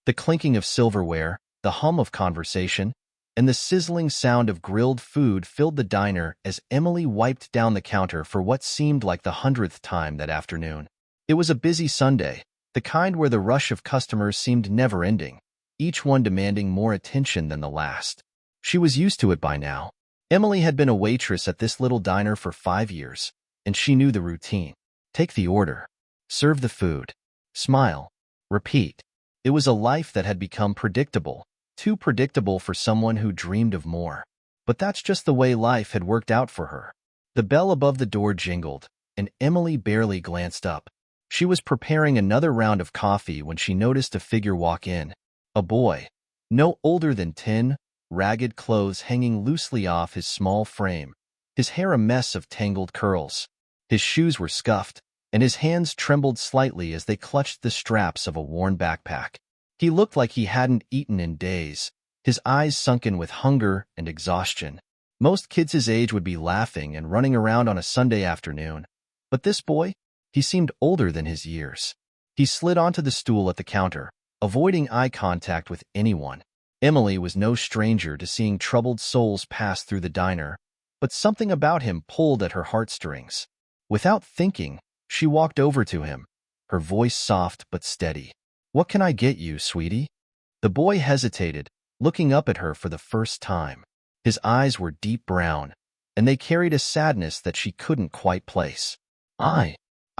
The clinking of silverware, the hum of conversation, and the sizzling sound of grilled food filled the diner as Emily wiped down the counter for what seemed like the 100th time that afternoon. It was a busy Sunday, the kind where the rush of customers seemed never-ending, each one demanding more attention than the last. She was used to it by now. Emily had been a waitress at this little diner for 5 years, and she knew the routine. Take the order. Serve the food. Smile. Repeat. It was a life that had become predictable, too predictable for someone who dreamed of more. But that's just the way life had worked out for her. The bell above the door jingled, and Emily barely glanced up. She was preparing another round of coffee when she noticed a figure walk in. A boy, no older than 10, ragged clothes hanging loosely off his small frame, his hair a mess of tangled curls. His shoes were scuffed, and his hands trembled slightly as they clutched the straps of a worn backpack. He looked like he hadn't eaten in days, his eyes sunken with hunger and exhaustion. Most kids his age would be laughing and running around on a Sunday afternoon. But this boy, he seemed older than his years. He slid onto the stool at the counter, avoiding eye contact with anyone. Emily was no stranger to seeing troubled souls pass through the diner, but something about him pulled at her heartstrings. Without thinking, she walked over to him, her voice soft but steady. "What can I get you, sweetie?" The boy hesitated, looking up at her for the first time. His eyes were deep brown, and they carried a sadness that she couldn't quite place. I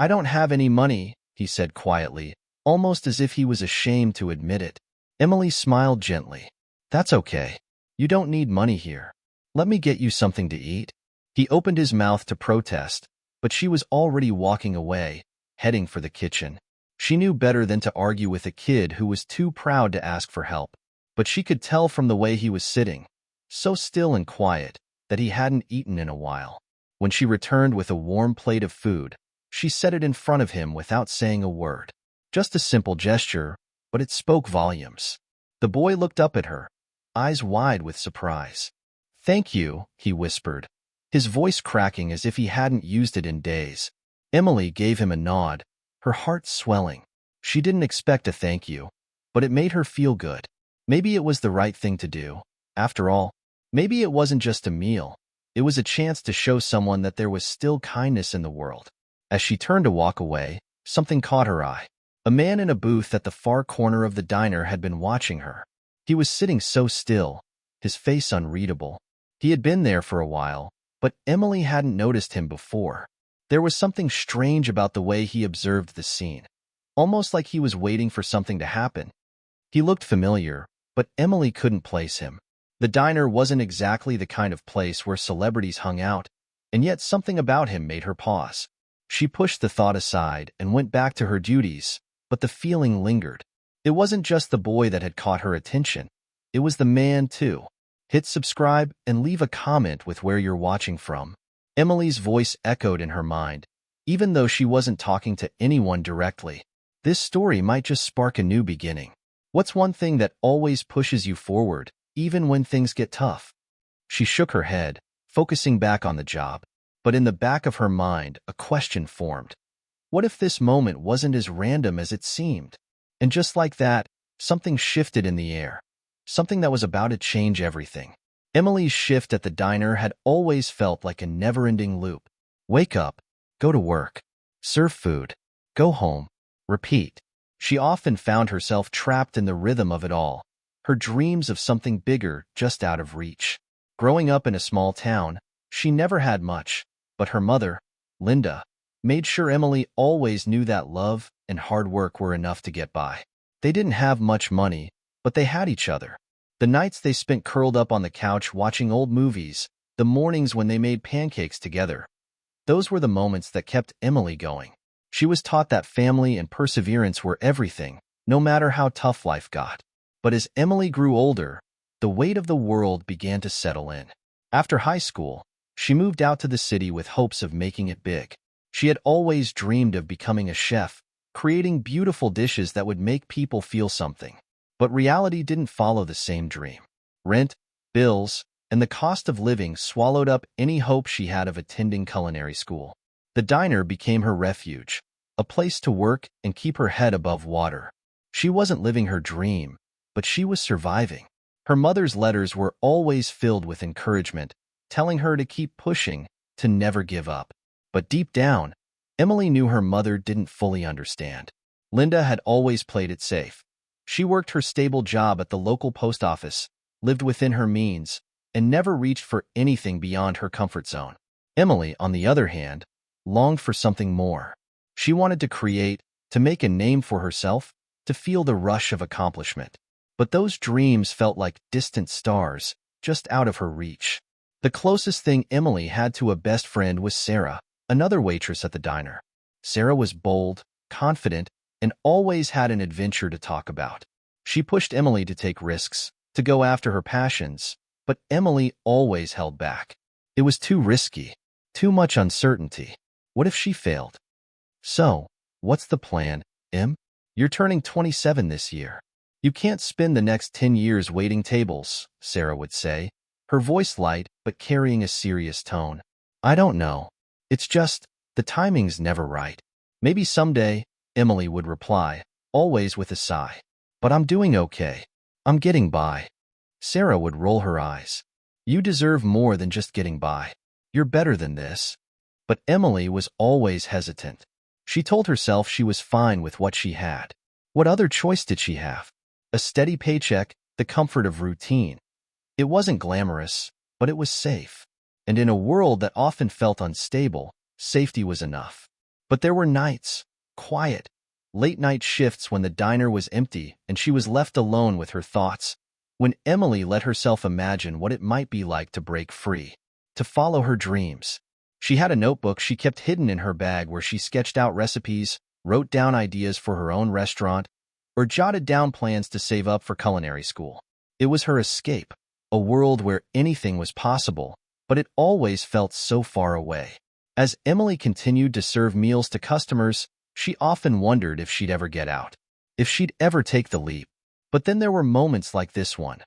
don't have any money," he said quietly, almost as if he was ashamed to admit it. Emily smiled gently. "That's okay. You don't need money here. Let me get you something to eat." He opened his mouth to protest, but she was already walking away, heading for the kitchen. She knew better than to argue with a kid who was too proud to ask for help, but she could tell from the way he was sitting, so still and quiet, that he hadn't eaten in a while. When she returned with a warm plate of food, she set it in front of him without saying a word. Just a simple gesture, but it spoke volumes. The boy looked up at her, eyes wide with surprise. "Thank you," he whispered, his voice cracking as if he hadn't used it in days. Emily gave him a nod, her heart swelling. She didn't expect a thank you, but it made her feel good. Maybe it was the right thing to do. After all, maybe it wasn't just a meal. It was a chance to show someone that there was still kindness in the world. As she turned to walk away, something caught her eye. A man in a booth at the far corner of the diner had been watching her. He was sitting so still, his face unreadable. He had been there for a while, but Emily hadn't noticed him before. There was something strange about the way he observed the scene, almost like he was waiting for something to happen. He looked familiar, but Emily couldn't place him. The diner wasn't exactly the kind of place where celebrities hung out, and yet something about him made her pause. She pushed the thought aside and went back to her duties, but the feeling lingered. It wasn't just the boy that had caught her attention. It was the man, too. Hit subscribe and leave a comment with where you're watching from. Emily's voice echoed in her mind, even though she wasn't talking to anyone directly. This story might just spark a new beginning. What's one thing that always pushes you forward, even when things get tough? She shook her head, focusing back on the job. But in the back of her mind, a question formed. What if this moment wasn't as random as it seemed? And just like that, something shifted in the air. Something that was about to change everything. Emily's shift at the diner had always felt like a never-ending loop. Wake up, go to work, serve food, go home, repeat. She often found herself trapped in the rhythm of it all, her dreams of something bigger just out of reach. Growing up in a small town, she never had much. But her mother, Linda, made sure Emily always knew that love and hard work were enough to get by. They didn't have much money, but they had each other. The nights they spent curled up on the couch watching old movies, the mornings when they made pancakes together. Those were the moments that kept Emily going. She was taught that family and perseverance were everything, no matter how tough life got. But as Emily grew older, the weight of the world began to settle in. After high school, she moved out to the city with hopes of making it big. She had always dreamed of becoming a chef, creating beautiful dishes that would make people feel something. But reality didn't follow the same dream. Rent, bills, and the cost of living swallowed up any hope she had of attending culinary school. The diner became her refuge, a place to work and keep her head above water. She wasn't living her dream, but she was surviving. Her mother's letters were always filled with encouragement, telling her to keep pushing, to never give up. But deep down, Emily knew her mother didn't fully understand. Linda had always played it safe. She worked her stable job at the local post office, lived within her means, and never reached for anything beyond her comfort zone. Emily, on the other hand, longed for something more. She wanted to create, to make a name for herself, to feel the rush of accomplishment. But those dreams felt like distant stars, just out of her reach. The closest thing Emily had to a best friend was Sarah, another waitress at the diner. Sarah was bold, confident, and always had an adventure to talk about. She pushed Emily to take risks, to go after her passions, but Emily always held back. It was too risky, too much uncertainty. What if she failed? So, what's the plan, Em? You're turning 27 this year. You can't spend the next 10 years waiting tables, Sarah would say, her voice light but carrying a serious tone. I don't know. It's just, the timing's never right. Maybe someday, Emily would reply, always with a sigh. But I'm doing okay. I'm getting by. Sarah would roll her eyes. You deserve more than just getting by. You're better than this. But Emily was always hesitant. She told herself she was fine with what she had. What other choice did she have? A steady paycheck, the comfort of routine. It wasn't glamorous, but it was safe. And in a world that often felt unstable, safety was enough. But there were nights, quiet, late-night shifts when the diner was empty and she was left alone with her thoughts, when Emily let herself imagine what it might be like to break free, to follow her dreams. She had a notebook she kept hidden in her bag where she sketched out recipes, wrote down ideas for her own restaurant, or jotted down plans to save up for culinary school. It was her escape, a world where anything was possible, but it always felt so far away. As Emily continued to serve meals to customers, she often wondered if she'd ever get out, if she'd ever take the leap. But then there were moments like this one.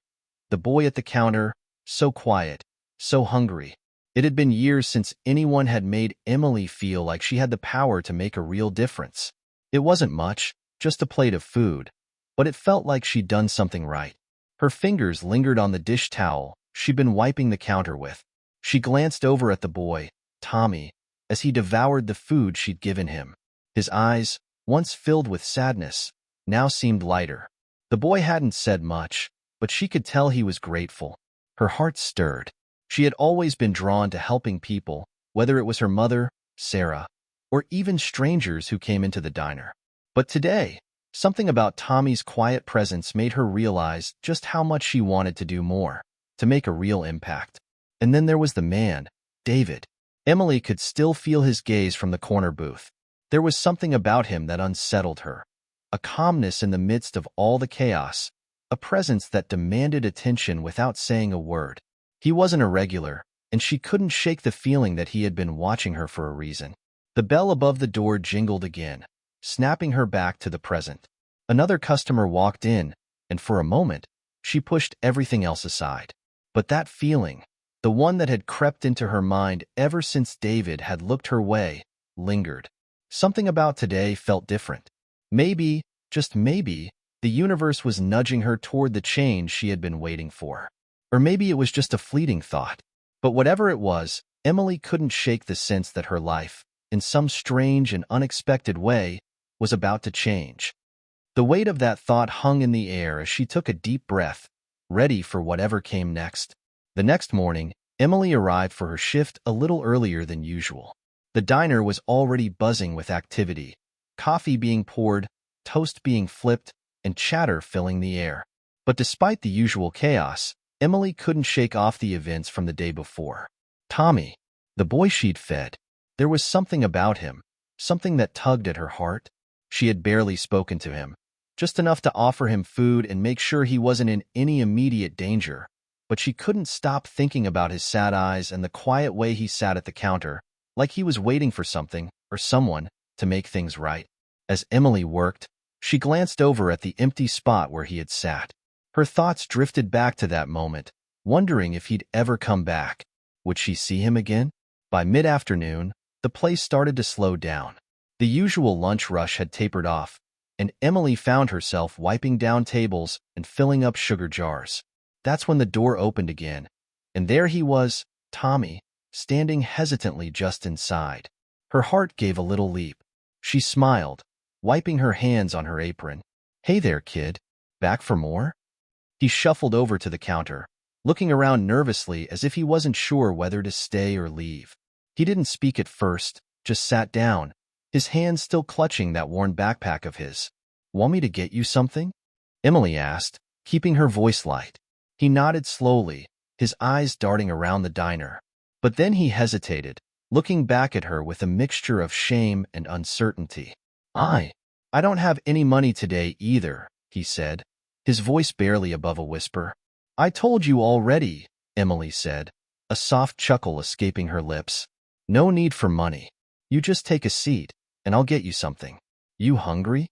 The boy at the counter, so quiet, so hungry. It had been years since anyone had made Emily feel like she had the power to make a real difference. It wasn't much, just a plate of food, but it felt like she'd done something right. Her fingers lingered on the dish towel she'd been wiping the counter with. She glanced over at the boy, Tommy, as he devoured the food she'd given him. His eyes, once filled with sadness, now seemed lighter. The boy hadn't said much, but she could tell he was grateful. Her heart stirred. She had always been drawn to helping people, whether it was her mother, Sarah, or even strangers who came into the diner. But today, something about Tommy's quiet presence made her realize just how much she wanted to do more, to make a real impact. And then there was the man, David. Emily could still feel his gaze from the corner booth. There was something about him that unsettled her. A calmness in the midst of all the chaos, a presence that demanded attention without saying a word. He wasn't a regular, and she couldn't shake the feeling that he had been watching her for a reason. The bell above the door jingled again, snapping her back to the present. Another customer walked in, and for a moment, she pushed everything else aside. But that feeling, the one that had crept into her mind ever since David had looked her way, lingered. Something about today felt different. Maybe, just maybe, the universe was nudging her toward the change she had been waiting for. Or maybe it was just a fleeting thought. But whatever it was, Emily couldn't shake the sense that her life, in some strange and unexpected way, was about to change. The weight of that thought hung in the air as she took a deep breath, ready for whatever came next. The next morning, Emily arrived for her shift a little earlier than usual. The diner was already buzzing with activity, coffee being poured, toast being flipped, and chatter filling the air. But despite the usual chaos, Emily couldn't shake off the events from the day before. Tommy, the boy she'd fed, there was something about him, something that tugged at her heart. She had barely spoken to him, just enough to offer him food and make sure he wasn't in any immediate danger. But she couldn't stop thinking about his sad eyes and the quiet way he sat at the counter, like he was waiting for something, or someone, to make things right. As Emily worked, she glanced over at the empty spot where he had sat. Her thoughts drifted back to that moment, wondering if he'd ever come back. Would she see him again? By mid-afternoon, the place started to slow down. The usual lunch rush had tapered off, and Emily found herself wiping down tables and filling up sugar jars. That's when the door opened again, and there he was, Tommy, standing hesitantly just inside. Her heart gave a little leap. She smiled, wiping her hands on her apron. "Hey there, kid. Back for more?" He shuffled over to the counter, looking around nervously as if he wasn't sure whether to stay or leave. He didn't speak at first, just sat down, his hands still clutching that worn backpack of his. "Want me to get you something?" Emily asked, keeping her voice light. He nodded slowly, his eyes darting around the diner. But then he hesitated, looking back at her with a mixture of shame and uncertainty. I don't have any money today either," he said, his voice barely above a whisper. "I told you already," Emily said, a soft chuckle escaping her lips. "No need for money. You just take a seat, and I'll get you something. You hungry?"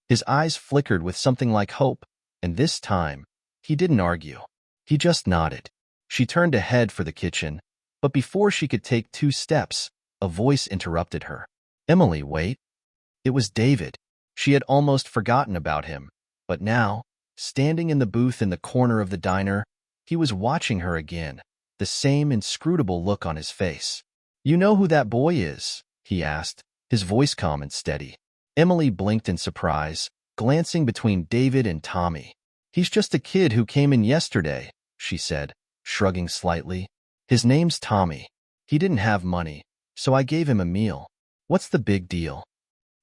His eyes flickered with something like hope, and this time, he didn't argue. He just nodded. She turned to head for the kitchen, but before she could take 2 steps, a voice interrupted her. "Emily, wait." It was David. She had almost forgotten about him, but now, standing in the booth in the corner of the diner, he was watching her again, the same inscrutable look on his face. "You know who that boy is?" he asked, his voice calm and steady. Emily blinked in surprise, glancing between David and Tommy. "He's just a kid who came in yesterday," she said, shrugging slightly. "His name's Tommy. He didn't have money, so I gave him a meal. What's the big deal?"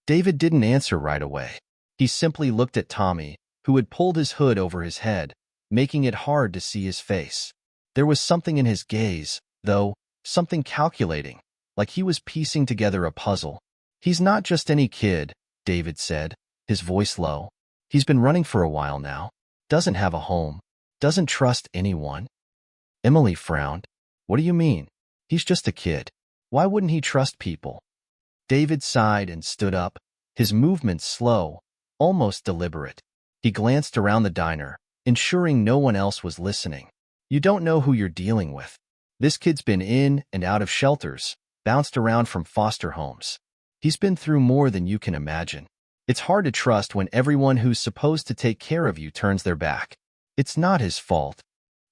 David didn't answer right away. He simply looked at Tommy, who had pulled his hood over his head, making it hard to see his face. There was something in his gaze, though, something calculating, like he was piecing together a puzzle. "He's not just any kid," David said, his voice low. "He's been running for a while now. Doesn't have a home. Doesn't trust anyone." Emily frowned. "What do you mean? He's just a kid. Why wouldn't he trust people?" David sighed and stood up, his movements slow, almost deliberate. He glanced around the diner, ensuring no one else was listening. "You don't know who you're dealing with. This kid's been in and out of shelters, bounced around from foster homes. He's been through more than you can imagine. It's hard to trust when everyone who's supposed to take care of you turns their back. It's not his fault."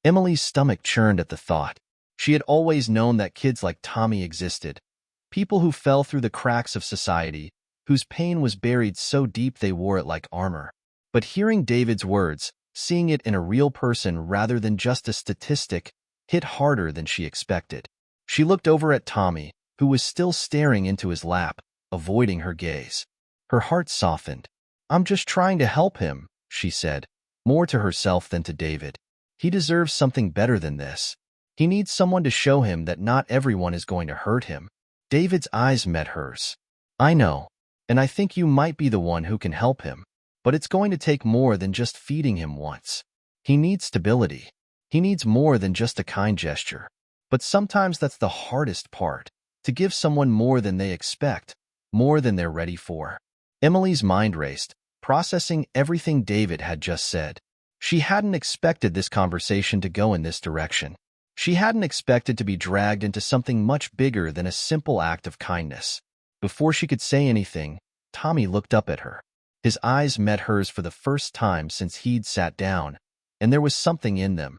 Emily's stomach churned at the thought. She had always known that kids like Tommy existed, people who fell through the cracks of society, whose pain was buried so deep they wore it like armor. But hearing David's words, seeing it in a real person rather than just a statistic, hit harder than she expected. She looked over at Tommy, who was still staring into his lap, avoiding her gaze. Her heart softened. "I'm just trying to help him," she said, more to herself than to David. "He deserves something better than this. He needs someone to show him that not everyone is going to hurt him." David's eyes met hers. "I know, and I think you might be the one who can help him, but it's going to take more than just feeding him once. He needs stability. He needs more than just a kind gesture. But sometimes that's the hardest part, to give someone more than they expect, more than they're ready for." Emily's mind raced, processing everything David had just said. She hadn't expected this conversation to go in this direction. She hadn't expected to be dragged into something much bigger than a simple act of kindness. Before she could say anything, Tommy looked up at her. His eyes met hers for the first time since he'd sat down, and there was something in them.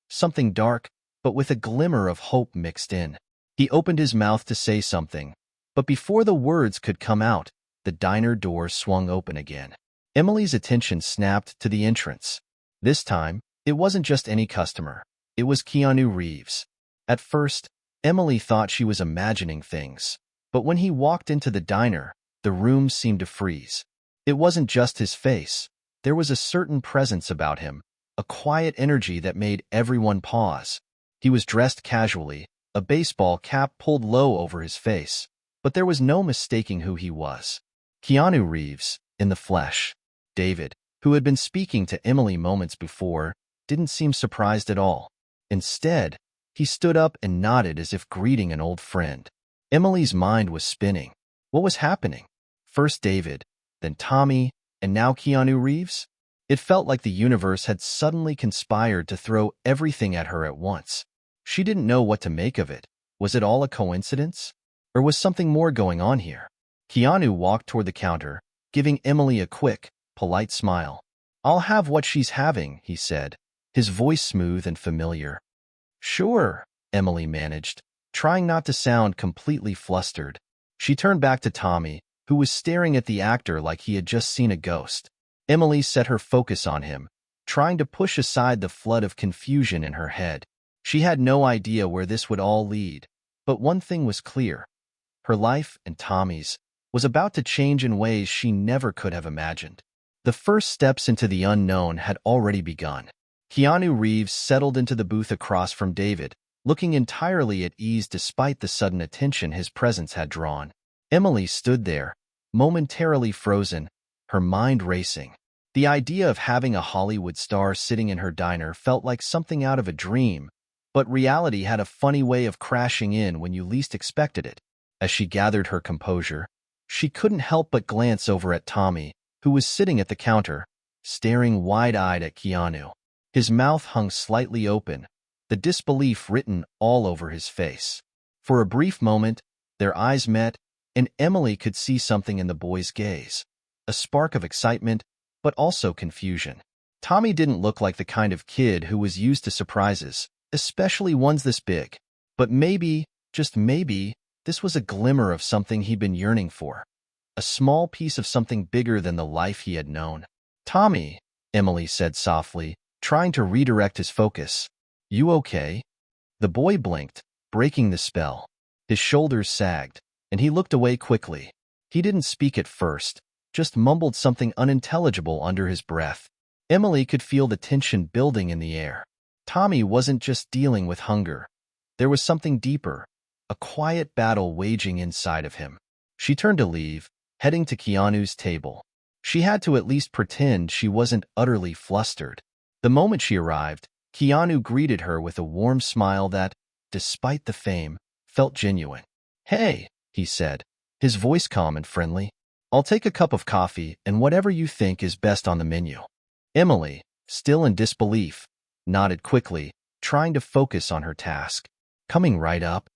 Something dark, but with a glimmer of hope mixed in. He opened his mouth to say something, but before the words could come out, the diner door swung open again. Emily's attention snapped to the entrance. This time, it wasn't just any customer. It was Keanu Reeves. At first, Emily thought she was imagining things, but when he walked into the diner, the room seemed to freeze. It wasn't just his face. There was a certain presence about him, a quiet energy that made everyone pause. He was dressed casually, a baseball cap pulled low over his face, but there was no mistaking who he was. Keanu Reeves, in the flesh. David, who had been speaking to Emily moments before, didn't seem surprised at all. Instead, he stood up and nodded as if greeting an old friend. Emily's mind was spinning. What was happening? First David, then Tommy, and now Keanu Reeves? It felt like the universe had suddenly conspired to throw everything at her at once. She didn't know what to make of it. Was it all a coincidence? Or was something more going on here? Keanu walked toward the counter, giving Emily a quick, polite smile. "I'll have what she's having," he said, his voice smooth and familiar. "Sure," Emily managed, trying not to sound completely flustered. She turned back to Tommy, who was staring at the actor like he had just seen a ghost. Emily set her focus on him, trying to push aside the flood of confusion in her head. She had no idea where this would all lead, but one thing was clear. Her life, and Tommy's, was about to change in ways she never could have imagined. The first steps into the unknown had already begun. Keanu Reeves settled into the booth across from David, looking entirely at ease despite the sudden attention his presence had drawn. Emily stood there, momentarily frozen, her mind racing. The idea of having a Hollywood star sitting in her diner felt like something out of a dream, but reality had a funny way of crashing in when you least expected it. As she gathered her composure, she couldn't help but glance over at Tommy, who was sitting at the counter, staring wide-eyed at Keanu. His mouth hung slightly open, the disbelief written all over his face. For a brief moment, their eyes met, and Emily could see something in the boy's gaze. A spark of excitement, but also confusion. Tommy didn't look like the kind of kid who was used to surprises, especially ones this big. But maybe, just maybe, this was a glimmer of something he'd been yearning for. A small piece of something bigger than the life he had known. "Tommy," Emily said softly, trying to redirect his focus. "You okay?" The boy blinked, breaking the spell. His shoulders sagged, and he looked away quickly. He didn't speak at first, just mumbled something unintelligible under his breath. Emily could feel the tension building in the air. Tommy wasn't just dealing with hunger. There was something deeper, a quiet battle waging inside of him. She turned to leave, heading to Keanu's table. She had to at least pretend she wasn't utterly flustered. The moment she arrived, Keanu greeted her with a warm smile that, despite the fame, felt genuine. "Hey," he said, his voice calm and friendly. "I'll take a cup of coffee and whatever you think is best on the menu." Emily, still in disbelief, nodded quickly, trying to focus on her task. Coming right up.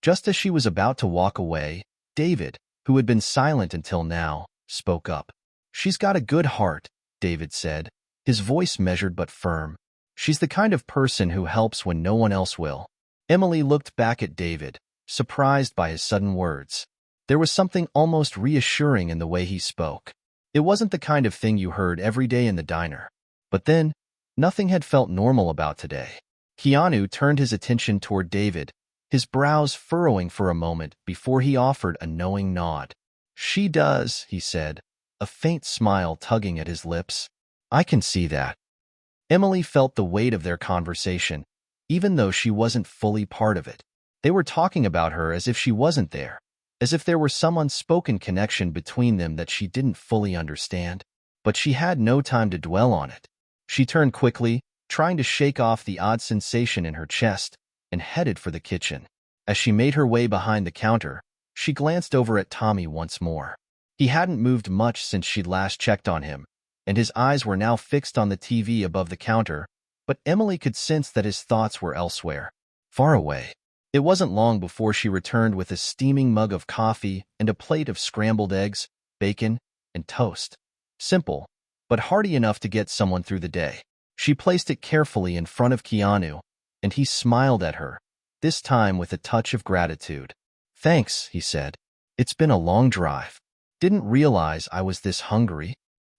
Just as she was about to walk away, David, who had been silent until now, spoke up. "She's got a good heart," David said, his voice measured but firm. "She's the kind of person who helps when no one else will." Emily looked back at David, surprised by his sudden words. There was something almost reassuring in the way he spoke. It wasn't the kind of thing you heard every day in the diner. But then, nothing had felt normal about today. Keanu turned his attention toward David, his brows furrowing for a moment before he offered a knowing nod. "She does," he said, a faint smile tugging at his lips. "I can see that." Emily felt the weight of their conversation, even though she wasn't fully part of it. They were talking about her as if she wasn't there, as if there were some unspoken connection between them that she didn't fully understand. But she had no time to dwell on it. She turned quickly, trying to shake off the odd sensation in her chest, and headed for the kitchen. As she made her way behind the counter, she glanced over at Tommy once more. He hadn't moved much since she'd last checked on him, and his eyes were now fixed on the TV above the counter, but Emily could sense that his thoughts were elsewhere, far away. It wasn't long before she returned with a steaming mug of coffee and a plate of scrambled eggs, bacon, and toast. Simple, but hearty enough to get someone through the day. She placed it carefully in front of Keanu, and he smiled at her, this time with a touch of gratitude. "Thanks," he said. "It's been a long drive. Didn't realize I was this hungry."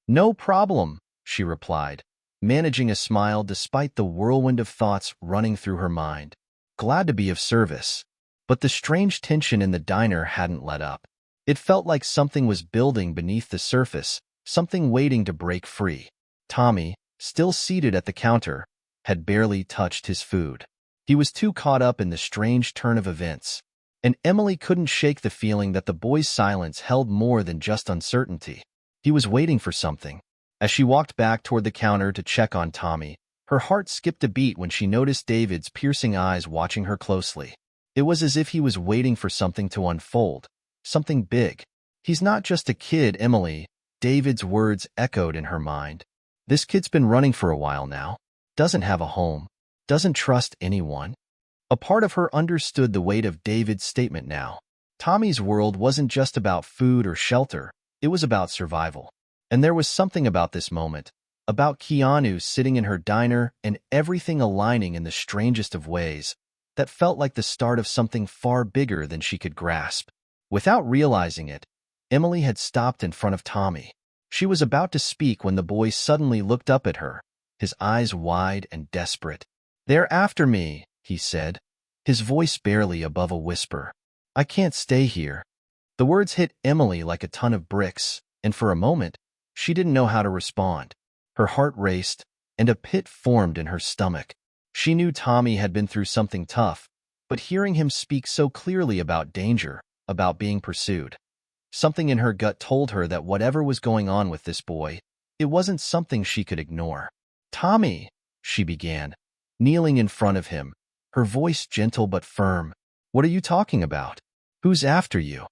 "No problem," she replied, managing a smile despite the whirlwind of thoughts running through her mind. Glad to be of service. But the strange tension in the diner hadn't let up. It felt like something was building beneath the surface, something waiting to break free. Tommy, still seated at the counter, had barely touched his food. He was too caught up in the strange turn of events, and Emily couldn't shake the feeling that the boy's silence held more than just uncertainty. He was waiting for something. As she walked back toward the counter to check on Tommy, her heart skipped a beat when she noticed David's piercing eyes watching her closely. It was as if he was waiting for something to unfold, something big. "He's not just a kid, Emily," David's words echoed in her mind. "This kid's been running for a while now, doesn't have a home, doesn't trust anyone." A part of her understood the weight of David's statement now. Tommy's world wasn't just about food or shelter, it was about survival. And there was something about this moment, about Keanu sitting in her diner and everything aligning in the strangest of ways, that felt like the start of something far bigger than she could grasp. Without realizing it, Emily had stopped in front of Tommy. She was about to speak when the boy suddenly looked up at her, his eyes wide and desperate. "They're after me," he said, his voice barely above a whisper. "I can't stay here." The words hit Emily like a ton of bricks, and for a moment, she didn't know how to respond. Her heart raced, and a pit formed in her stomach. She knew Tommy had been through something tough, but hearing him speak so clearly about danger, about being pursued, something in her gut told her that whatever was going on with this boy, it wasn't something she could ignore. "Tommy," she began, kneeling in front of him, her voice gentle but firm. "What are you talking about? Who's after you?"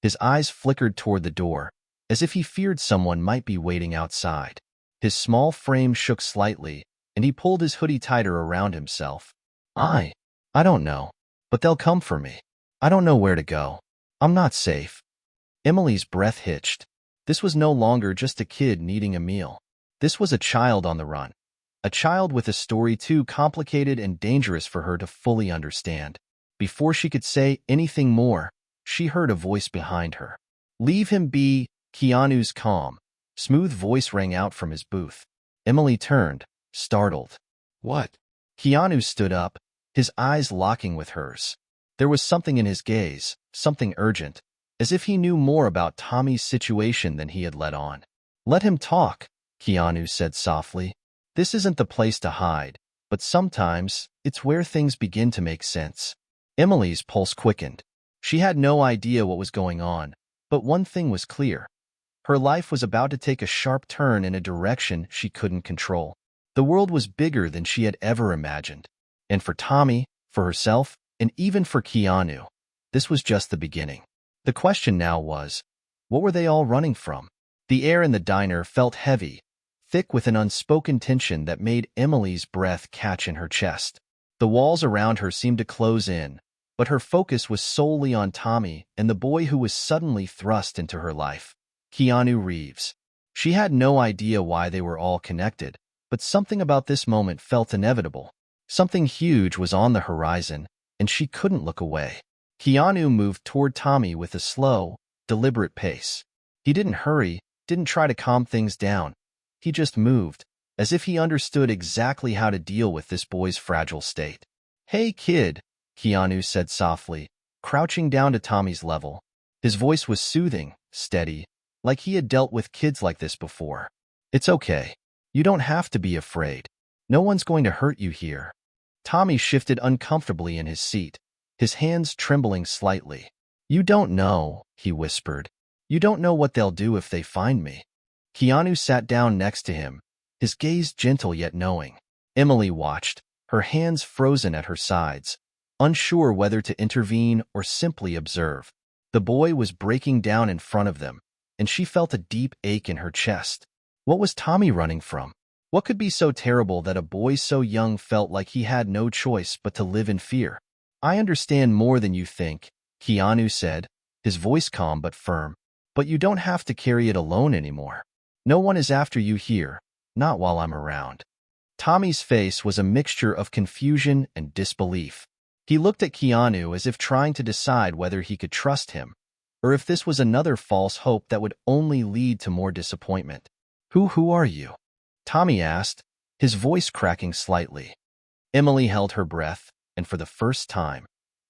His eyes flickered toward the door, as if he feared someone might be waiting outside. His small frame shook slightly, and he pulled his hoodie tighter around himself. I don't know, but they'll come for me. I don't know where to go. I'm not safe." Emily's breath hitched. This was no longer just a kid needing a meal. This was a child on the run. A child with a story too complicated and dangerous for her to fully understand. Before she could say anything more, she heard a voice behind her. "Leave him be." Keanu's calm, smooth voice rang out from his booth. Emily turned, startled. "What?" Keanu stood up, his eyes locking with hers. There was something in his gaze, something urgent, as if he knew more about Tommy's situation than he had let on. "Let him talk," Keanu said softly. "This isn't the place to hide, but sometimes it's where things begin to make sense." Emily's pulse quickened. She had no idea what was going on, but one thing was clear. Her life was about to take a sharp turn in a direction she couldn't control. The world was bigger than she had ever imagined. And for Tommy, for herself, and even for Keanu, this was just the beginning. The question now was, what were they all running from? The air in the diner felt heavy, thick with an unspoken tension that made Emily's breath catch in her chest. The walls around her seemed to close in, but her focus was solely on Tommy and the boy who was suddenly thrust into her life. Keanu Reeves. She had no idea why they were all connected, but something about this moment felt inevitable. Something huge was on the horizon, and she couldn't look away. Keanu moved toward Tommy with a slow, deliberate pace. He didn't hurry, didn't try to calm things down. He just moved, as if he understood exactly how to deal with this boy's fragile state. "Hey, kid," Keanu said softly, crouching down to Tommy's level. His voice was soothing, steady, like he had dealt with kids like this before. "It's okay. You don't have to be afraid. No one's going to hurt you here." Tommy shifted uncomfortably in his seat, his hands trembling slightly. "You don't know," he whispered. "You don't know what they'll do if they find me." Keanu sat down next to him, his gaze gentle yet knowing. Emily watched, her hands frozen at her sides, unsure whether to intervene or simply observe. The boy was breaking down in front of them, and she felt a deep ache in her chest. What was Tommy running from? What could be so terrible that a boy so young felt like he had no choice but to live in fear? "I understand more than you think," Keanu said, his voice calm but firm. "But you don't have to carry it alone anymore. No one is after you here, not while I'm around." Tommy's face was a mixture of confusion and disbelief. He looked at Keanu as if trying to decide whether he could trust him, or if this was another false hope that would only lead to more disappointment. Who are you?" Tommy asked, his voice cracking slightly. Emily held her breath, and for the first time,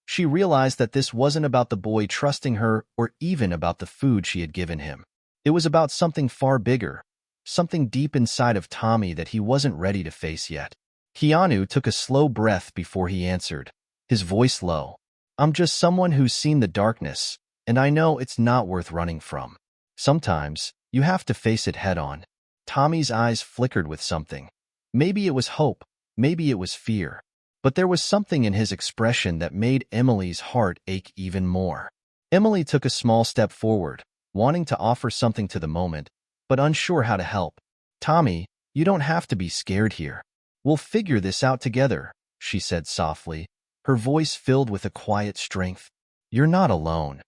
she realized that this wasn't about the boy trusting her or even about the food she had given him. It was about something far bigger, something deep inside of Tommy that he wasn't ready to face yet. Keanu took a slow breath before he answered, his voice low. "I'm just someone who's seen the darkness, and I know it's not worth running from. Sometimes, you have to face it head on." Tommy's eyes flickered with something. Maybe it was hope, maybe it was fear. But there was something in his expression that made Emily's heart ache even more. Emily took a small step forward, wanting to offer something to the moment, but unsure how to help. "Tommy, you don't have to be scared here. We'll figure this out together," she said softly, her voice filled with a quiet strength. "You're not alone."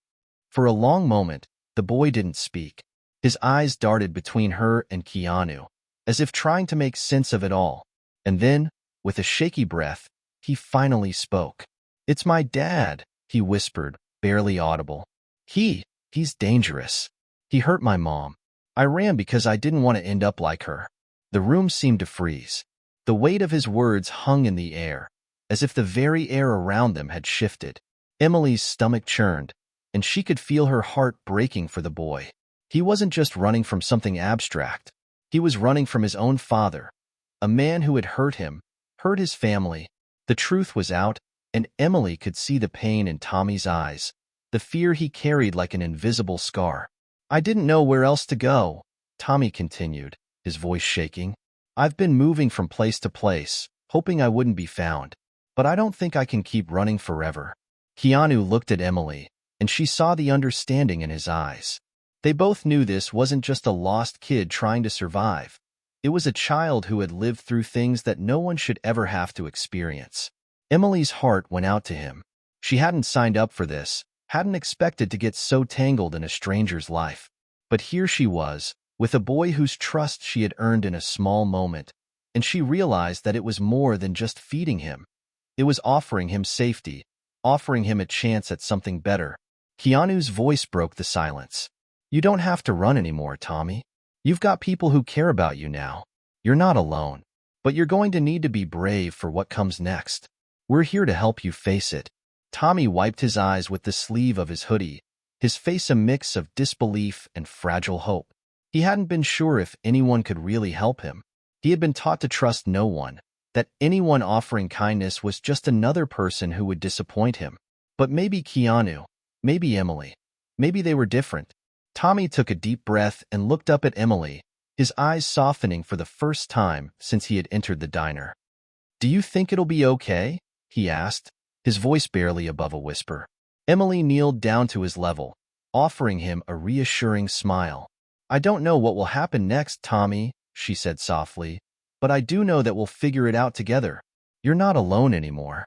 For a long moment, the boy didn't speak. His eyes darted between her and Keanu, as if trying to make sense of it all. And then, with a shaky breath, he finally spoke. "It's my dad," he whispered, barely audible. He's dangerous. He hurt my mom. I ran because I didn't want to end up like her." The room seemed to freeze. The weight of his words hung in the air, as if the very air around them had shifted. Emily's stomach churned, and she could feel her heart breaking for the boy. He wasn't just running from something abstract. He was running from his own father, a man who had hurt him, hurt his family. The truth was out, and Emily could see the pain in Tommy's eyes, the fear he carried like an invisible scar. "I didn't know where else to go," Tommy continued, his voice shaking. "I've been moving from place to place, hoping I wouldn't be found. But I don't think I can keep running forever." Keanu looked at Emily, and she saw the understanding in his eyes. They both knew this wasn't just a lost kid trying to survive. It was a child who had lived through things that no one should ever have to experience. Emily's heart went out to him. She hadn't signed up for this, hadn't expected to get so tangled in a stranger's life. But here she was, with a boy whose trust she had earned in a small moment, and she realized that it was more than just feeding him. It was offering him safety, offering him a chance at something better. Keanu's voice broke the silence. "You don't have to run anymore, Tommy. You've got people who care about you now. You're not alone. But you're going to need to be brave for what comes next. We're here to help you face it." Tommy wiped his eyes with the sleeve of his hoodie, his face a mix of disbelief and fragile hope. He hadn't been sure if anyone could really help him. He had been taught to trust no one, that anyone offering kindness was just another person who would disappoint him. But maybe Keanu, maybe Emily, maybe they were different. Tommy took a deep breath and looked up at Emily, his eyes softening for the first time since he had entered the diner. "Do you think it'll be okay?" he asked, his voice barely above a whisper. Emily kneeled down to his level, offering him a reassuring smile. "I don't know what will happen next, Tommy," she said softly, "but I do know that we'll figure it out together. You're not alone anymore."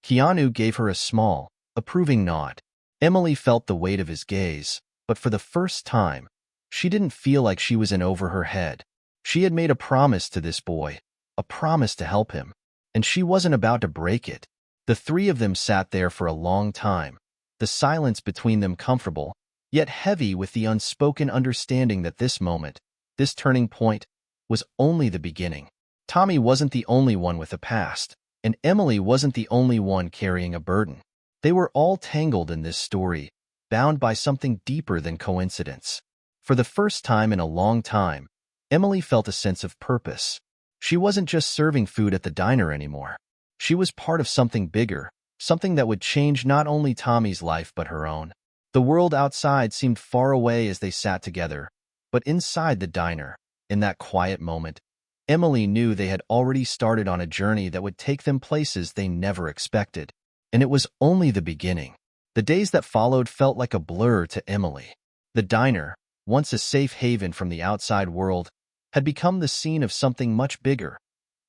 Keanu gave her a small, approving nod. Emily felt the weight of his gaze, but for the first time, she didn't feel like she was in over her head. She had made a promise to this boy, a promise to help him, and she wasn't about to break it. The three of them sat there for a long time, the silence between them comfortable, yet heavy with the unspoken understanding that this moment, this turning point, was only the beginning. Tommy wasn't the only one with a past, and Emily wasn't the only one carrying a burden. They were all tangled in this story, bound by something deeper than coincidence. For the first time in a long time, Emily felt a sense of purpose. She wasn't just serving food at the diner anymore. She was part of something bigger, something that would change not only Tommy's life but her own. The world outside seemed far away as they sat together, but inside the diner, in that quiet moment, Emily knew they had already started on a journey that would take them places they never expected. And it was only the beginning. The days that followed felt like a blur to Emily. The diner, once a safe haven from the outside world, had become the scene of something much bigger,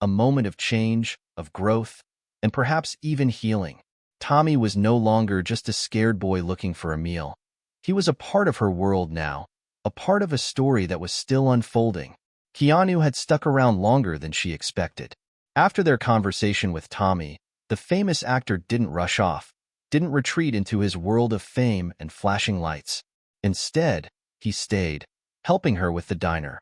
a moment of change, of growth, and perhaps even healing. Tommy was no longer just a scared boy looking for a meal. He was a part of her world now, a part of a story that was still unfolding. Keanu had stuck around longer than she expected. After their conversation with Tommy, the famous actor didn't rush off, didn't retreat into his world of fame and flashing lights. Instead, he stayed, helping her with the diner,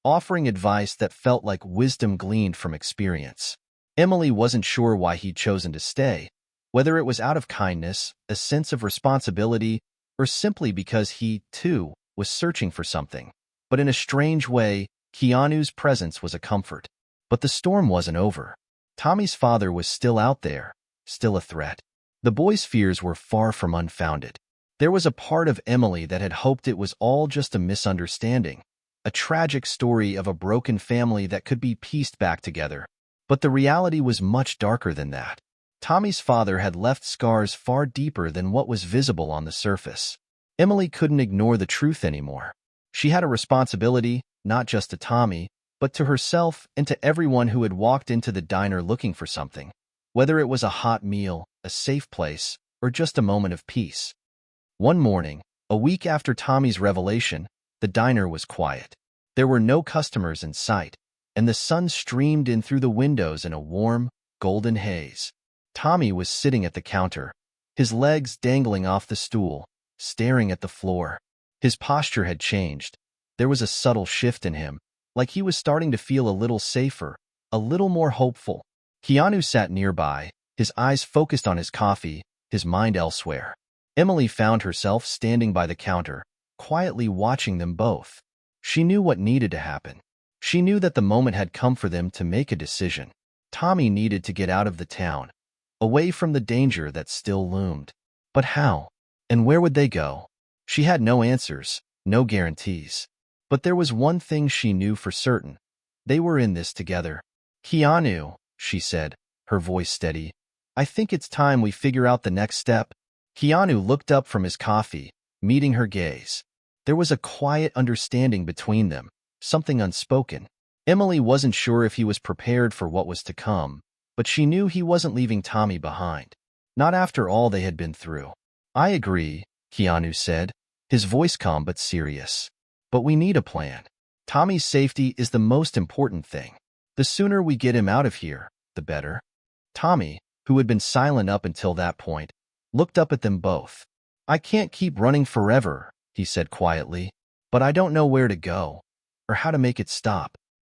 offering advice that felt like wisdom gleaned from experience. Emily wasn't sure why he'd chosen to stay, whether it was out of kindness, a sense of responsibility, or simply because he, too, was searching for something. But in a strange way, Keanu's presence was a comfort. But the storm wasn't over. Tommy's father was still out there, still a threat. The boy's fears were far from unfounded. There was a part of Emily that had hoped it was all just a misunderstanding, a tragic story of a broken family that could be pieced back together. But the reality was much darker than that. Tommy's father had left scars far deeper than what was visible on the surface. Emily couldn't ignore the truth anymore. She had a responsibility, not just to Tommy, but to herself and to everyone who had walked into the diner looking for something, whether it was a hot meal, a safe place, or just a moment of peace. One morning, a week after Tommy's revelation, The diner was quiet. There were no customers in sight, and the sun streamed in through the windows in a warm, golden haze. Tommy was sitting at the counter, his legs dangling off the stool, staring at the floor. His posture had changed. There was a subtle shift in him, like he was starting to feel a little safer, a little more hopeful. Keanu sat nearby, his eyes focused on his coffee, his mind elsewhere. Emily found herself standing by the counter, quietly watching them both. She knew what needed to happen. She knew that the moment had come for them to make a decision. Tommy needed to get out of the town, away from the danger that still loomed. But how? And where would they go? She had no answers, no guarantees. But there was one thing she knew for certain. They were in this together. Keanu, she said, her voice steady, I think it's time we figure out the next step. Keanu looked up from his coffee, meeting her gaze. There was a quiet understanding between them, something unspoken. Emily wasn't sure if he was prepared for what was to come, but she knew he wasn't leaving Tommy behind. Not after all they had been through. I agree, Keanu said, his voice calm but serious. But we need a plan. Tommy's safety is the most important thing. The sooner we get him out of here, the better. Tommy, who had been silent up until that point, looked up at them both. I can't keep running forever, he said quietly, but I don't know where to go, or how to make it stop.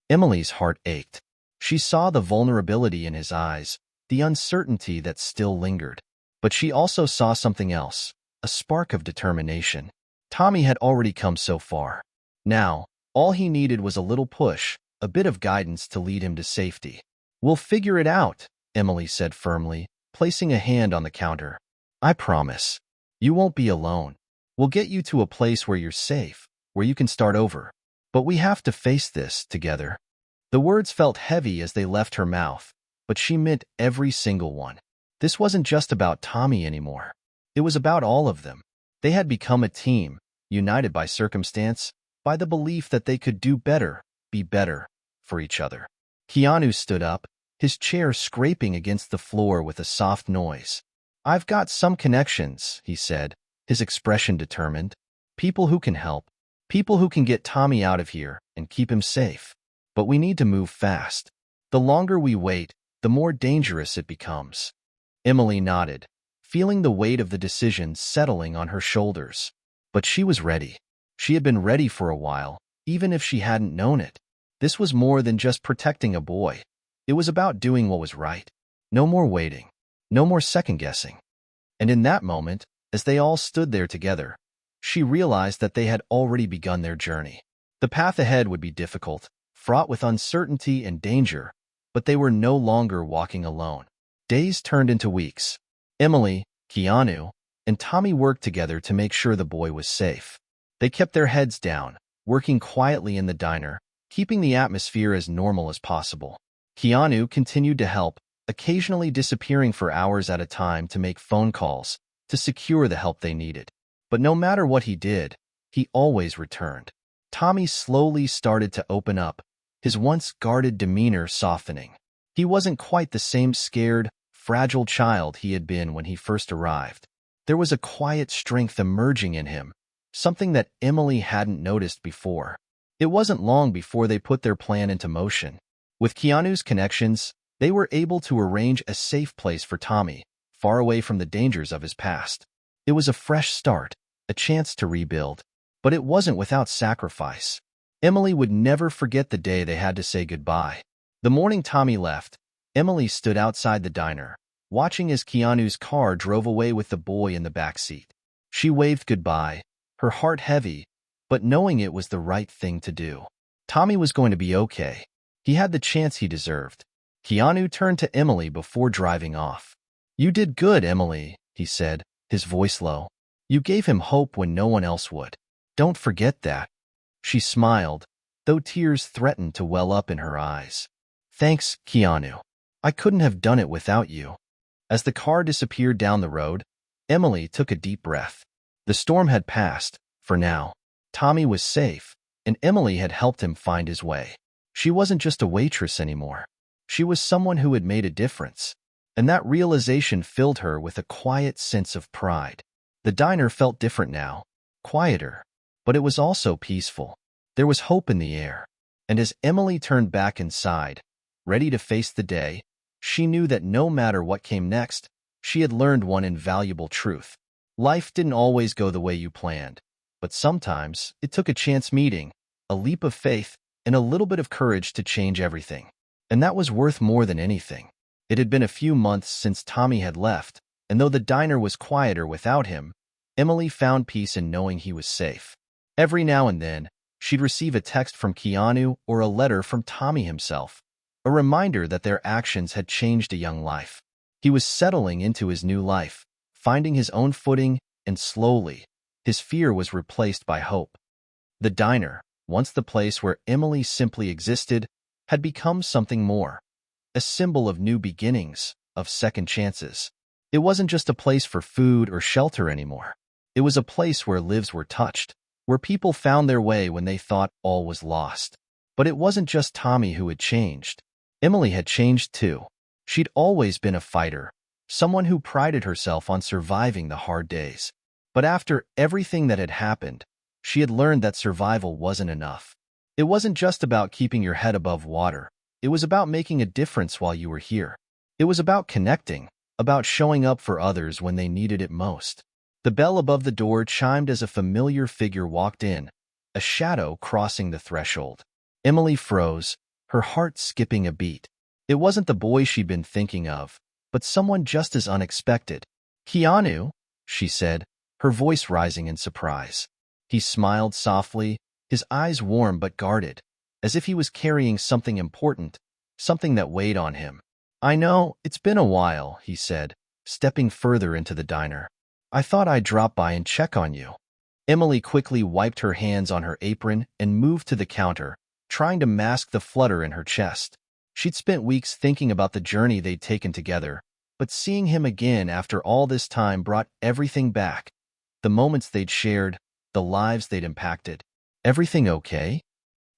Emily's heart ached. She saw the vulnerability in his eyes, the uncertainty that still lingered. But she also saw something else, a spark of determination. Tommy had already come so far. Now, all he needed was a little push, a bit of guidance to lead him to safety. We'll figure it out, Emily said firmly, placing a hand on the counter. I promise. You won't be alone. We'll get you to a place where you're safe, where you can start over. But we have to face this together. The words felt heavy as they left her mouth, but she meant every single one. This wasn't just about Tommy anymore. It was about all of them. They had become a team, united by circumstance, by the belief that they could do better, be better, for each other. Keanu stood up, his chair scraping against the floor with a soft noise. I've got some connections, he said, his expression determined. People who can help. People who can get Tommy out of here and keep him safe. But we need to move fast. The longer we wait, the more dangerous it becomes. Emily nodded, feeling the weight of the decision settling on her shoulders. But she was ready. She had been ready for a while, even if she hadn't known it. This was more than just protecting a boy. It was about doing what was right. No more waiting. No more second-guessing. And in that moment, as they all stood there together, she realized that they had already begun their journey. The path ahead would be difficult, fraught with uncertainty and danger, but they were no longer walking alone. Days turned into weeks. Emily, Keanu, and Tommy worked together to make sure the boy was safe. They kept their heads down, working quietly in the diner, keeping the atmosphere as normal as possible. Keanu continued to help, occasionally disappearing for hours at a time to make phone calls, to secure the help they needed. But no matter what he did, he always returned. Tommy slowly started to open up, his once guarded demeanor softening. He wasn't quite the same scared, fragile child he had been when he first arrived. There was a quiet strength emerging in him, something that Emily hadn't noticed before. It wasn't long before they put their plan into motion. With Keanu's connections, they were able to arrange a safe place for Tommy, far away from the dangers of his past. It was a fresh start, a chance to rebuild. But it wasn't without sacrifice. Emily would never forget the day they had to say goodbye. The morning Tommy left, Emily stood outside the diner, watching as Keanu's car drove away with the boy in the back seat. She waved goodbye, her heart heavy, but knowing it was the right thing to do. Tommy was going to be okay. He had the chance he deserved. Keanu turned to Emily before driving off. You did good, Emily, he said, his voice low. You gave him hope when no one else would. Don't forget that. She smiled, though tears threatened to well up in her eyes. Thanks, Keanu. I couldn't have done it without you. As the car disappeared down the road, Emily took a deep breath. The storm had passed, for now. Tommy was safe, and Emily had helped him find his way. She wasn't just a waitress anymore. She was someone who had made a difference, and that realization filled her with a quiet sense of pride. The diner felt different now, quieter. but it was also peaceful. There was hope in the air. And as Emily turned back inside, ready to face the day, she knew that no matter what came next, she had learned one invaluable truth. Life didn't always go the way you planned, but sometimes it took a chance meeting, a leap of faith, and a little bit of courage to change everything. And that was worth more than anything. It had been a few months since Tommy had left, and though the diner was quieter without him, Emily found peace in knowing he was safe. Every now and then, she'd receive a text from Keanu or a letter from Tommy himself, a reminder that their actions had changed a young life. He was settling into his new life, finding his own footing, and slowly, his fear was replaced by hope. The diner, once the place where Emily simply existed, had become something more, a symbol of new beginnings, of second chances. It wasn't just a place for food or shelter anymore. It was a place where lives were touched, where people found their way when they thought all was lost. But it wasn't just Tommy who had changed. Emily had changed too. She'd always been a fighter, someone who prided herself on surviving the hard days. But after everything that had happened, she had learned that survival wasn't enough. It wasn't just about keeping your head above water. It was about making a difference while you were here. It was about connecting, about showing up for others when they needed it most. The bell above the door chimed as a familiar figure walked in, a shadow crossing the threshold. Emily froze, her heart skipping a beat. It wasn't the boy she'd been thinking of, but someone just as unexpected. "Keanu," she said, her voice rising in surprise. He smiled softly, his eyes warm but guarded, as if he was carrying something important, something that weighed on him. "I know, it's been a while," he said, stepping further into the diner. "I thought I'd drop by and check on you." Emily quickly wiped her hands on her apron and moved to the counter, trying to mask the flutter in her chest. She'd spent weeks thinking about the journey they'd taken together, but seeing him again after all this time brought everything back. The moments they'd shared, the lives they'd impacted. "Everything okay?"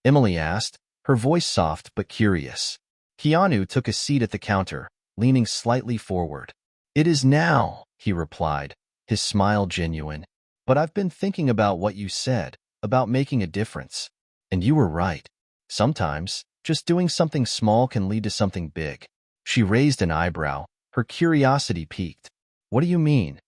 Emily asked, her voice soft but curious. Keanu took a seat at the counter, leaning slightly forward. "It is now," he replied, his smile genuine. "But I've been thinking about what you said, about making a difference. And you were right. Sometimes, just doing something small can lead to something big." She raised an eyebrow, her curiosity piqued. "What do you mean?"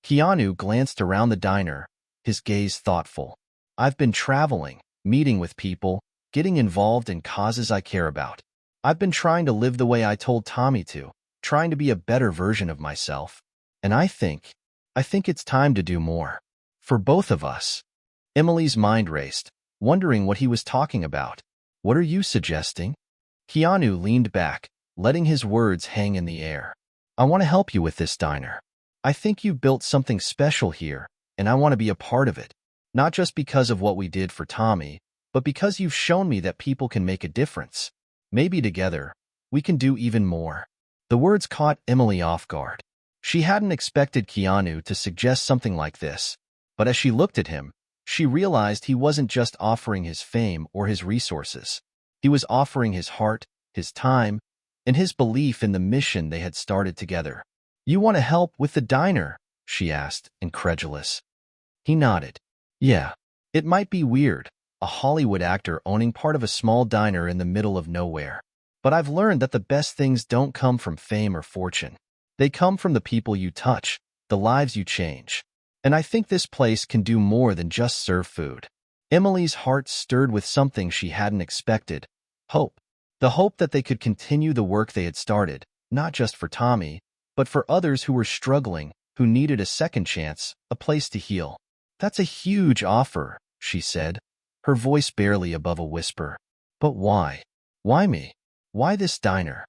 Keanu glanced around the diner, his gaze thoughtful. "I've been traveling, meeting with people, getting involved in causes I care about. I've been trying to live the way I told Tommy to, trying to be a better version of myself. And I think it's time to do more. For both of us." Emily's mind raced, wondering what he was talking about. "What are you suggesting?" Keanu leaned back, letting his words hang in the air. "I want to help you with this diner. I think you've built something special here, and I want to be a part of it. Not just because of what we did for Tommy, but because you've shown me that people can make a difference. Maybe together, we can do even more." The words caught Emily off guard. She hadn't expected Keanu to suggest something like this, but as she looked at him, she realized he wasn't just offering his fame or his resources. He was offering his heart, his time, and his belief in the mission they had started together. "You want to help with the diner?" she asked, incredulous. He nodded. "Yeah, it might be weird, a Hollywood actor owning part of a small diner in the middle of nowhere. But I've learned that the best things don't come from fame or fortune. They come from the people you touch, the lives you change. And I think this place can do more than just serve food." Emily's heart stirred with something she hadn't expected. Hope. The hope that they could continue the work they had started, not just for Tommy, but for others who were struggling, who needed a second chance, a place to heal. "That's a huge offer," she said, her voice barely above a whisper. "But why? Why me? Why this diner?"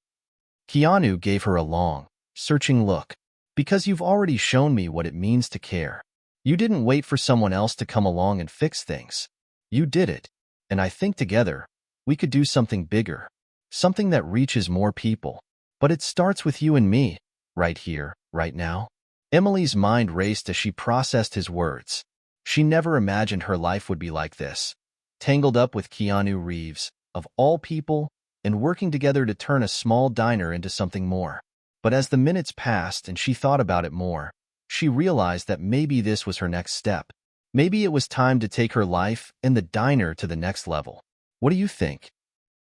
Keanu gave her a long, searching look. "Because you've already shown me what it means to care. You didn't wait for someone else to come along and fix things. You did it, and I think together, we could do something bigger, something that reaches more people. But it starts with you and me, right here, right now." Emily's mind raced as she processed his words. She never imagined her life would be like this, tangled up with Keanu Reeves, of all people, and working together to turn a small diner into something more. But as the minutes passed and she thought about it more, she realized that maybe this was her next step. Maybe it was time to take her life and the diner to the next level. What do you think?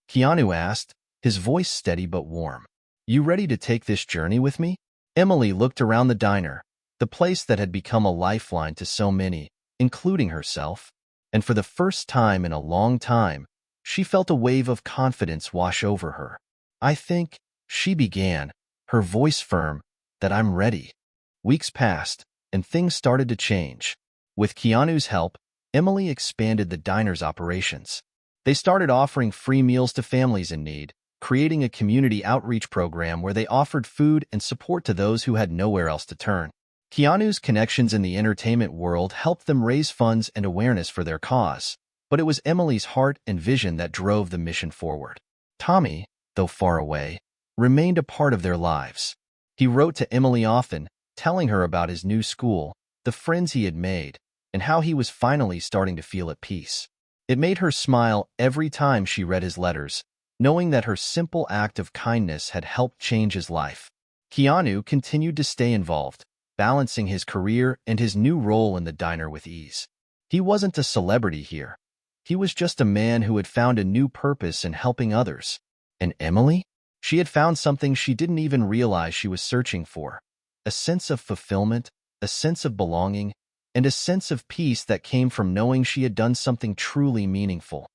Keanu asked, his voice steady but warm. You ready to take this journey with me? Emily looked around the diner, the place that had become a lifeline to so many, including herself, and for the first time in a long time, she felt a wave of confidence wash over her. I think, she began, her voice firm, that I'm ready. Weeks passed, and things started to change. With Keanu's help, Emily expanded the diner's operations. They started offering free meals to families in need, creating a community outreach program where they offered food and support to those who had nowhere else to turn. Keanu's connections in the entertainment world helped them raise funds and awareness for their cause, but it was Emily's heart and vision that drove the mission forward. Tommy, though far away, remained a part of their lives. He wrote to Emily often, telling her about his new school, the friends he had made, and how he was finally starting to feel at peace. It made her smile every time she read his letters, knowing that her simple act of kindness had helped change his life. Keanu continued to stay involved, balancing his career and his new role in the diner with ease. He wasn't a celebrity here. He was just a man who had found a new purpose in helping others. And Emily? She had found something she didn't even realize she was searching for. A sense of fulfillment, a sense of belonging, and a sense of peace that came from knowing she had done something truly meaningful.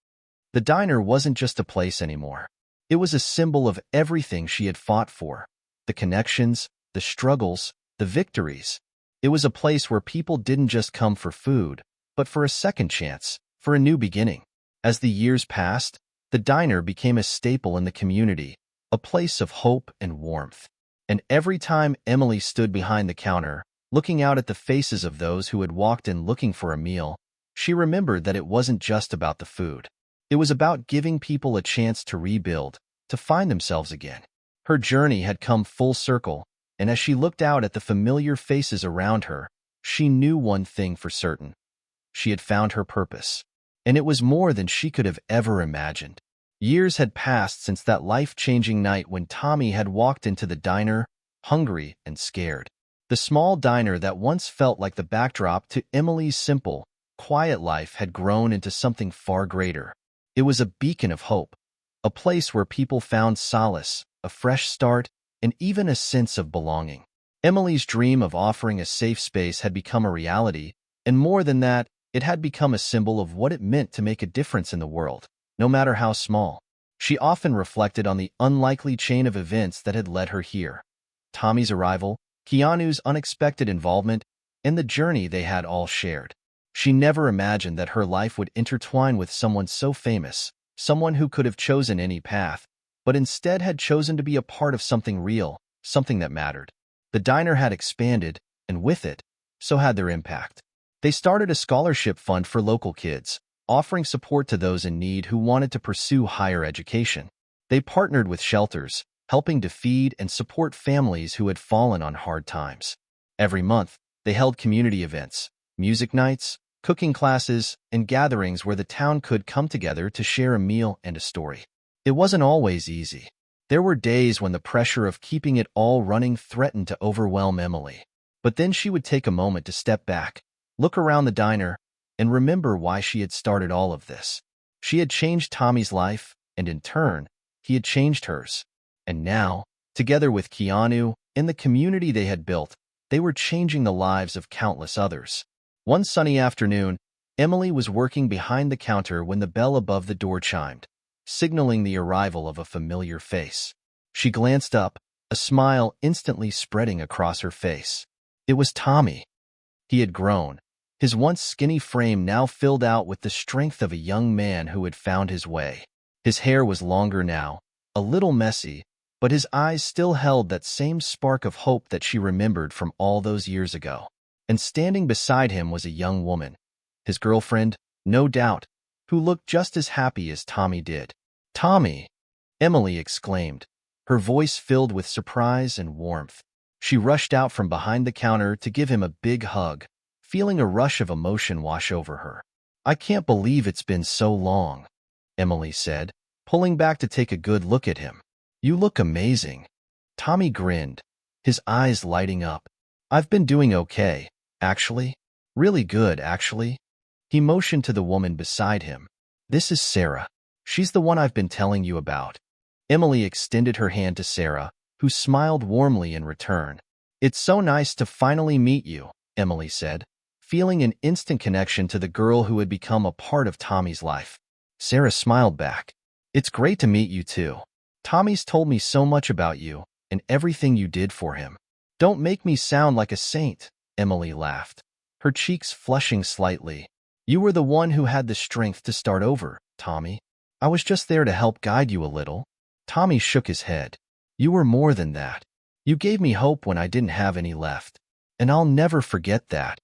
The diner wasn't just a place anymore. It was a symbol of everything she had fought for. The connections, the struggles, the victories. It was a place where people didn't just come for food, but for a second chance, for a new beginning. As the years passed, the diner became a staple in the community, a place of hope and warmth. And every time Emily stood behind the counter, looking out at the faces of those who had walked in looking for a meal, she remembered that it wasn't just about the food. It was about giving people a chance to rebuild, to find themselves again. Her journey had come full circle, and as she looked out at the familiar faces around her, she knew one thing for certain. She had found her purpose, and it was more than she could have ever imagined. Years had passed since that life-changing night when Tommy had walked into the diner, hungry and scared. The small diner that once felt like the backdrop to Emily's simple, quiet life had grown into something far greater. It was a beacon of hope, a place where people found solace, a fresh start, and even a sense of belonging. Emily's dream of offering a safe space had become a reality, and more than that, it had become a symbol of what it meant to make a difference in the world, no matter how small. She often reflected on the unlikely chain of events that had led her here. Tommy's arrival, Keanu's unexpected involvement, and the journey they had all shared. She never imagined that her life would intertwine with someone so famous, someone who could have chosen any path, but instead had chosen to be a part of something real, something that mattered. The diner had expanded, and with it, so had their impact. They started a scholarship fund for local kids, offering support to those in need who wanted to pursue higher education. They partnered with shelters, helping to feed and support families who had fallen on hard times. Every month, they held community events, music nights, cooking classes, and gatherings where the town could come together to share a meal and a story. It wasn't always easy. There were days when the pressure of keeping it all running threatened to overwhelm Emily. But then she would take a moment to step back, look around the diner, and remember why she had started all of this. She had changed Tommy's life, and in turn, he had changed hers. And now, together with Keanu and the community they had built, they were changing the lives of countless others. One sunny afternoon, Emily was working behind the counter when the bell above the door chimed, signaling the arrival of a familiar face. She glanced up, a smile instantly spreading across her face. It was Tommy. He had grown, his once skinny frame now filled out with the strength of a young man who had found his way. His hair was longer now, a little messy, but his eyes still held that same spark of hope that she remembered from all those years ago. And standing beside him was a young woman, his girlfriend, no doubt, who looked just as happy as Tommy did. "Tommy!" Emily exclaimed, her voice filled with surprise and warmth. She rushed out from behind the counter to give him a big hug, feeling a rush of emotion wash over her. "I can't believe it's been so long," Emily said, pulling back to take a good look at him. "You look amazing." Tommy grinned, his eyes lighting up. "I've been doing okay, actually. Really good, actually. He motioned to the woman beside him. This is Sarah. She's the one I've been telling you about. Emily extended her hand to Sarah, who smiled warmly in return. It's so nice to finally meet you, Emily said, feeling an instant connection to the girl who had become a part of Tommy's life. Sarah smiled back. It's great to meet you too. Tommy's told me so much about you and everything you did for him. Don't make me sound like a saint, Emily laughed, her cheeks flushing slightly. You were the one who had the strength to start over, Tommy. I was just there to help guide you a little. Tommy shook his head. You were more than that. You gave me hope when I didn't have any left. And I'll never forget that.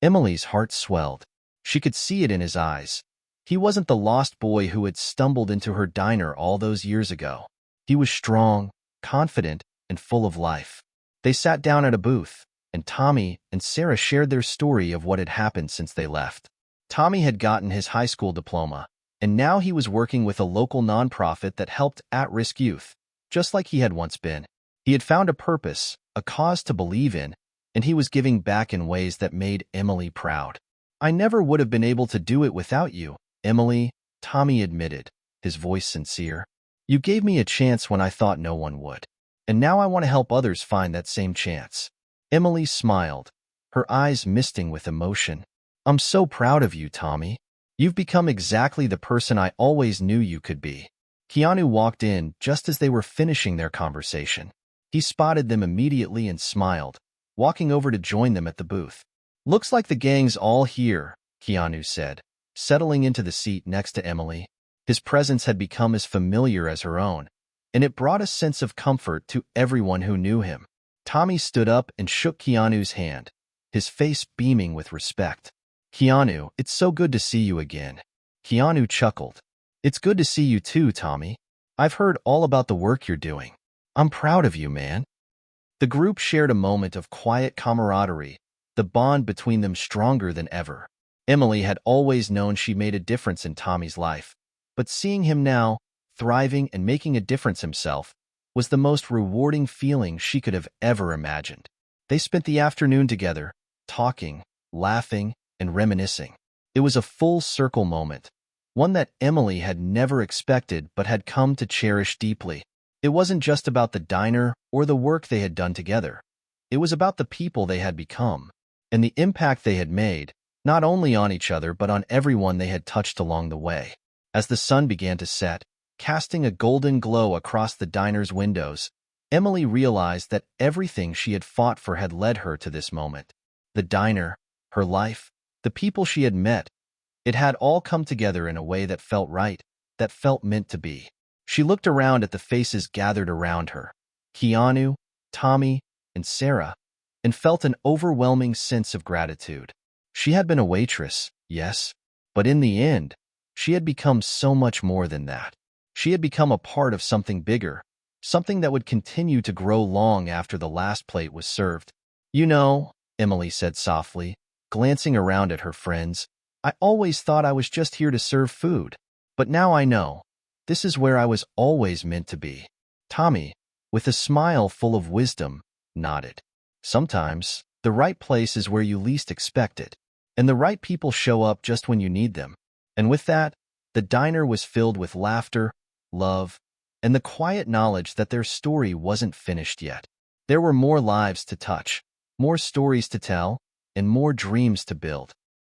Emily's heart swelled. She could see it in his eyes. He wasn't the lost boy who had stumbled into her diner all those years ago. He was strong, confident, and full of life. They sat down at a booth, and Tommy and Sarah shared their story of what had happened since they left. Tommy had gotten his high school diploma, and now he was working with a local nonprofit that helped at-risk youth, just like he had once been. He had found a purpose, a cause to believe in, and he was giving back in ways that made Emily proud. I never would have been able to do it without you, Emily, Tommy admitted, his voice sincere. You gave me a chance when I thought no one would. And now I want to help others find that same chance. Emily smiled, her eyes misting with emotion. I'm so proud of you, Tommy. You've become exactly the person I always knew you could be. Keanu walked in just as they were finishing their conversation. He spotted them immediately and smiled, walking over to join them at the booth. Looks like the gang's all here, Keanu said, settling into the seat next to Emily. His presence had become as familiar as her own, and it brought a sense of comfort to everyone who knew him. Tommy stood up and shook Keanu's hand, his face beaming with respect. Keanu, it's so good to see you again. Keanu chuckled. It's good to see you too, Tommy. I've heard all about the work you're doing. I'm proud of you, man. The group shared a moment of quiet camaraderie, the bond between them stronger than ever. Emily had always known she made a difference in Tommy's life, but seeing him now, thriving and making a difference himself, was the most rewarding feeling she could have ever imagined. They spent the afternoon together, talking, laughing, and reminiscing. It was a full-circle moment, one that Emily had never expected but had come to cherish deeply. It wasn't just about the diner or the work they had done together. It was about the people they had become, and the impact they had made, not only on each other but on everyone they had touched along the way. As the sun began to set, casting a golden glow across the diner's windows, Emily realized that everything she had fought for had led her to this moment. The diner, her life, the people she had met, it had all come together in a way that felt right, that felt meant to be. She looked around at the faces gathered around her, Keanu, Tommy, and Sarah, and felt an overwhelming sense of gratitude. She had been a waitress, yes, but in the end, she had become so much more than that. She had become a part of something bigger, something that would continue to grow long after the last plate was served. You know, Emily said softly, glancing around at her friends, I always thought I was just here to serve food, but now I know. This is where I was always meant to be. Tommy, with a smile full of wisdom, nodded. Sometimes, the right place is where you least expect it, and the right people show up just when you need them. And with that, the diner was filled with laughter, love, and the quiet knowledge that their story wasn't finished yet. There were more lives to touch, more stories to tell, and more dreams to build.